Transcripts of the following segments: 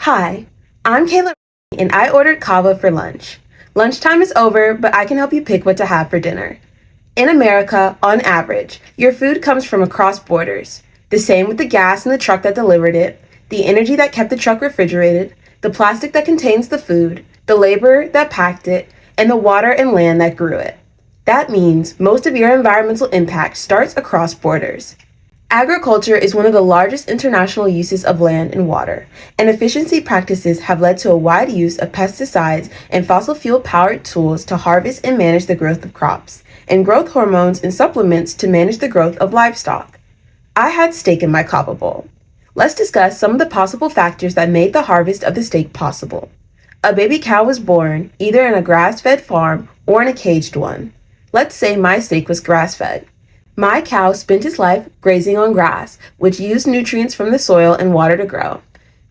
Hi, I'm Kayla, and I ordered kava for lunch. Lunchtime is over, but I can help you pick what to have for dinner. In America, on average, your food comes from across borders. The same with the gas in the truck that delivered it, the energy that kept the truck refrigerated, the plastic that contains the food, the labor that packed it, and the water and land that grew it. That means most of your environmental impact starts across borders. Agriculture is one of the largest international uses of land and water, and efficiency practices have led to a wide use of pesticides and fossil fuel powered tools to harvest and manage the growth of crops, and growth hormones and supplements to manage the growth of livestock. I had steak in my kava bowl. Let's discuss some of the possible factors that made the harvest of the steak possible. A baby cow was born either in a grass fed farm or in a caged one. Let's say my steak was grass fed. My cow spent his life grazing on grass, which used nutrients from the soil and water to grow,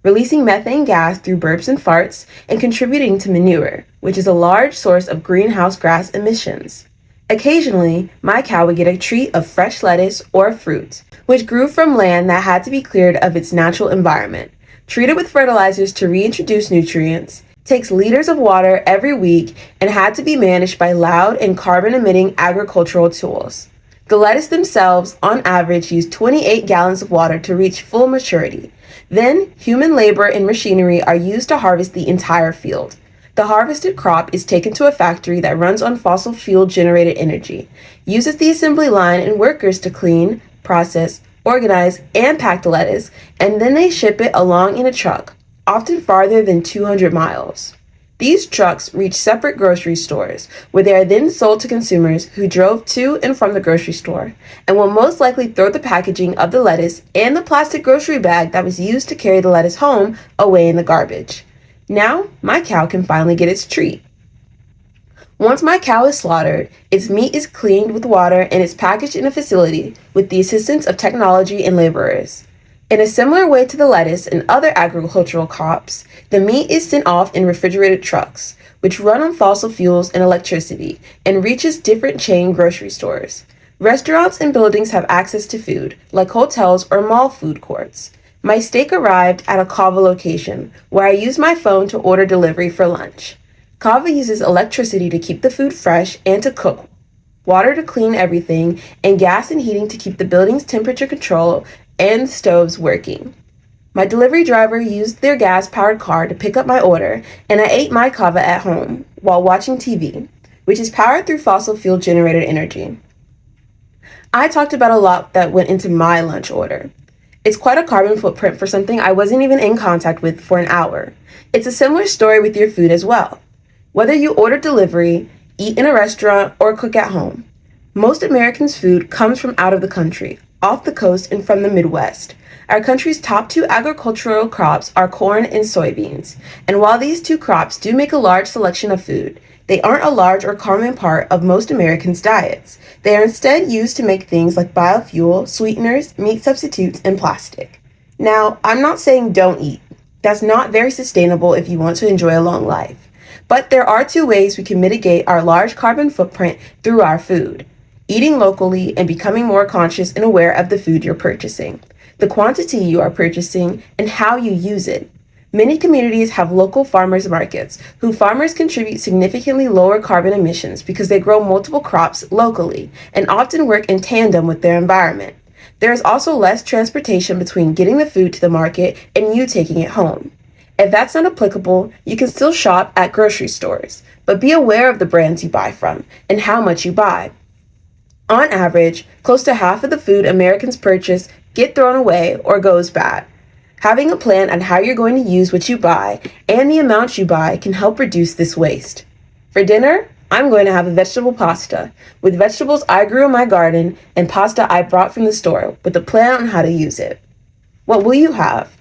releasing methane gas through burps and farts, and contributing to manure, which is a large source of greenhouse gas emissions. Occasionally, my cow would get a treat of fresh lettuce or fruit, which grew from land that had to be cleared of its natural environment, treated with fertilizers to reintroduce nutrients, takes liters of water every week, and had to be managed by loud and carbon-emitting agricultural tools. The lettuce themselves, on average, use 28 gallons of water to reach full maturity. Then, human labor and machinery are used to harvest the entire field. The harvested crop is taken to a factory that runs on fossil fuel-generated energy, uses the assembly line and workers to clean, process, organize, and pack the lettuce, and then they ship it along in a truck, often farther than 200 miles. These trucks reach separate grocery stores, where they are then sold to consumers who drove to and from the grocery store, and will most likely throw the packaging of the lettuce and the plastic grocery bag that was used to carry the lettuce home away in the garbage. Now, my cow can finally get its treat. Once my cow is slaughtered, its meat is cleaned with water and is packaged in a facility with the assistance of technology and laborers. In a similar way to the lettuce and other agricultural crops, the meat is sent off in refrigerated trucks, which run on fossil fuels and electricity, and reaches different chain grocery stores. Restaurants and buildings have access to food, like hotels or mall food courts. My steak arrived at a kava location, where I used my phone to order delivery for lunch. Kava uses electricity to keep the food fresh and to cook, water to clean everything, and gas and heating to keep the building's temperature control and stoves working. My delivery driver used their gas-powered car to pick up my order, and I ate my kava at home while watching TV, which is powered through fossil fuel-generated energy. I talked about a lot that went into my lunch order. It's quite a carbon footprint for something I wasn't even in contact with for an hour. It's a similar story with your food as well. Whether you order delivery, eat in a restaurant, or cook at home, most Americans' food comes from out of the country, off the coast, and from the Midwest. Our country's top two agricultural crops are corn and soybeans, and while these two crops do make a large selection of food, they aren't a large or common part of most Americans' diets. They are instead used to make things like biofuel, sweeteners, meat substitutes, and plastic. Now, I'm not saying don't eat. That's not very sustainable if you want to enjoy a long life. But there are two ways we can mitigate our large carbon footprint through our food: eating locally and becoming more conscious and aware of the food you're purchasing, the quantity you are purchasing, and how you use it. Many communities have local farmers markets, who farmers contribute significantly lower carbon emissions because they grow multiple crops locally and often work in tandem with their environment. There is also less transportation between getting the food to the market and you taking it home. If that's not applicable, you can still shop at grocery stores, but be aware of the brands you buy from and how much you buy. On average, close to half of the food Americans purchase get thrown away or goes bad. Having a plan on how you're going to use what you buy and the amount you buy can help reduce this waste. For dinner, I'm going to have a vegetable pasta with vegetables I grew in my garden and pasta I brought from the store with a plan on how to use it. What will you have?